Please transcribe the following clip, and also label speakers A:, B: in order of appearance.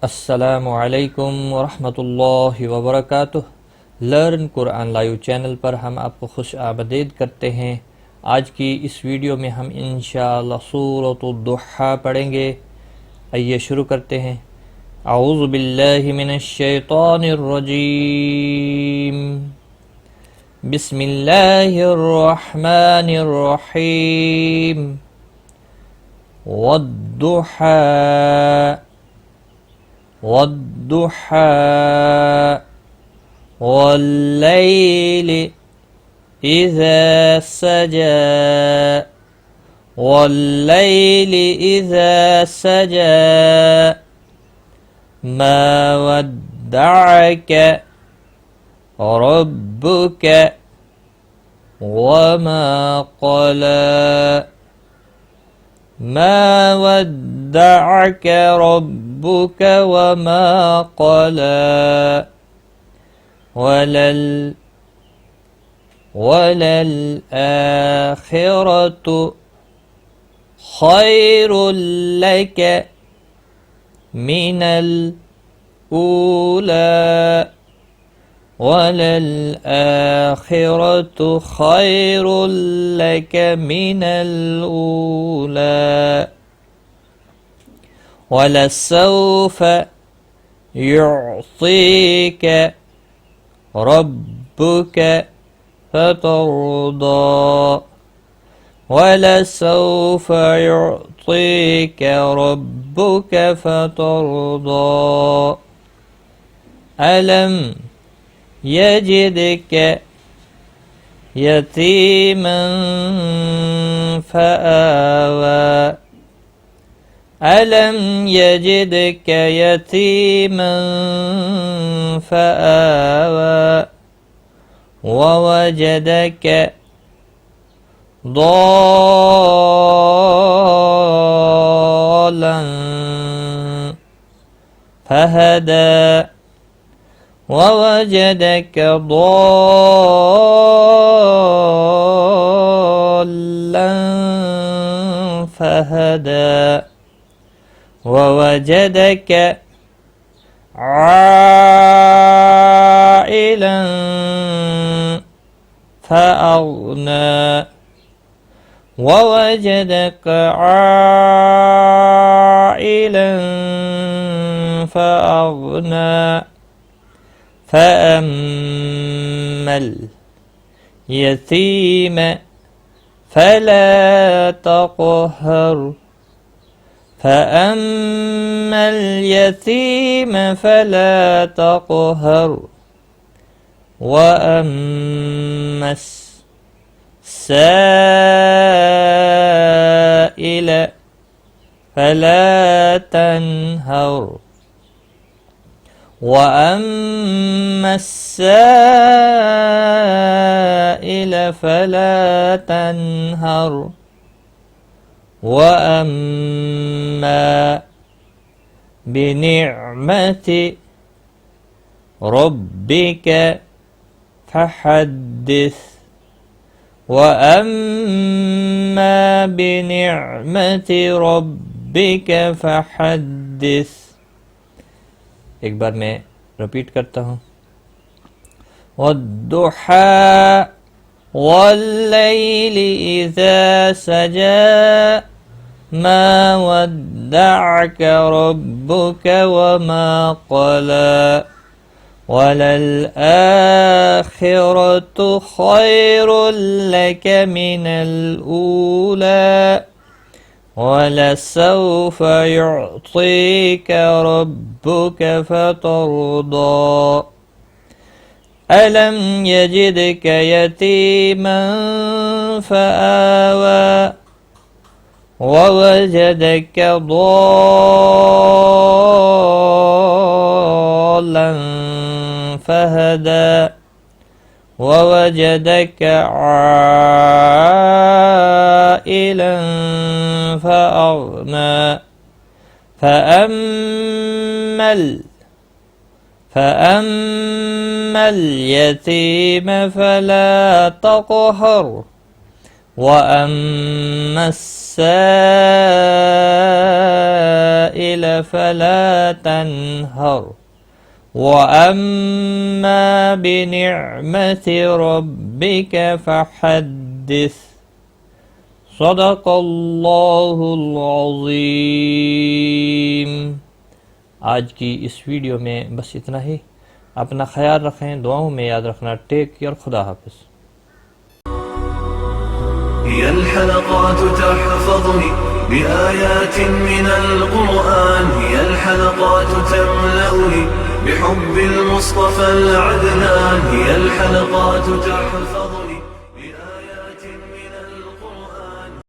A: अस्सलामुअलैकुम वरहमतुल्लाहि वबरकातुह। लर्न कुरान लाइव चैनल पर हम आपको खुश आमदीद करते हैं। आज की इस वीडियो में हम इंशाअल्लाह सूरतुद दुहा पढ़ेंगे। आइए शुरू करते हैं। अऊज़ु बिल्लाहि मिनश शैतानिर रजीम। बिस्मिल्लाहिर रहमानिर रहीम। वद्दुहा वद्दुहा वल्लैलि इज़ा सजा वल्लैलि इज़ा सजा मा वद्दअक रब्बुक वमा क़ला मा वद्दअक रब्बुक वमा क़ला वलल आखिरतु खैरुल लक मिनल ऊला वलल आखिरतु खैरुल लक मिनल ऊला वलसौफ युअतीक रब्बुक फतर्दा वलसौफ युअतीक रब्बुक फतर्दा अलम यजिदक यतीमन फआवा अलम यजिदक यतीमन फआवा ववजदक ضالا فهدى ووجدك ضالا فهدى ووجدك عائلا فأغنى ووجدك عائلا فأغنى فأما اليتيم فلا تقهر فأما اليتيم فلا تقهر وأما السائل فلا تنهر وأما السائل فلا تنهر وأما بنعمة ربك فحدث وأما بنعمة ربك فحدث। एक बार मैं रिपीट करता हूँ। वद्दुहा वल्लैलि इज़ा सजा मा वद्दअक रब्बुक वमा क़ला वलल आखिरतु खैरुल लक मिनल ऊला वलसौफ युअतीक रब्बुक फतर्दा अलम यजिदक यतीमन फआवा ववजदक ضالا فهدى ووجدك عائلا فأغنى فأما اليتيم فلا تقهر वअम्मा अस्साइल फला तन्हर वअम्मा बिनिअमति रब्बिक फहद्दिस। सदक़ल्लाहुल अज़ीम। आज की इस वीडियो में बस इतना ही। अपना ख्याल रखें, दुआओं में याद रखना। टेक केयर, खुदा हाफिज़।
B: هي الحلقات تحفظني بآيات من القرآن، هي الحلقات تملأني بحب المصطفى العدنان، هي الحلقات تحفظني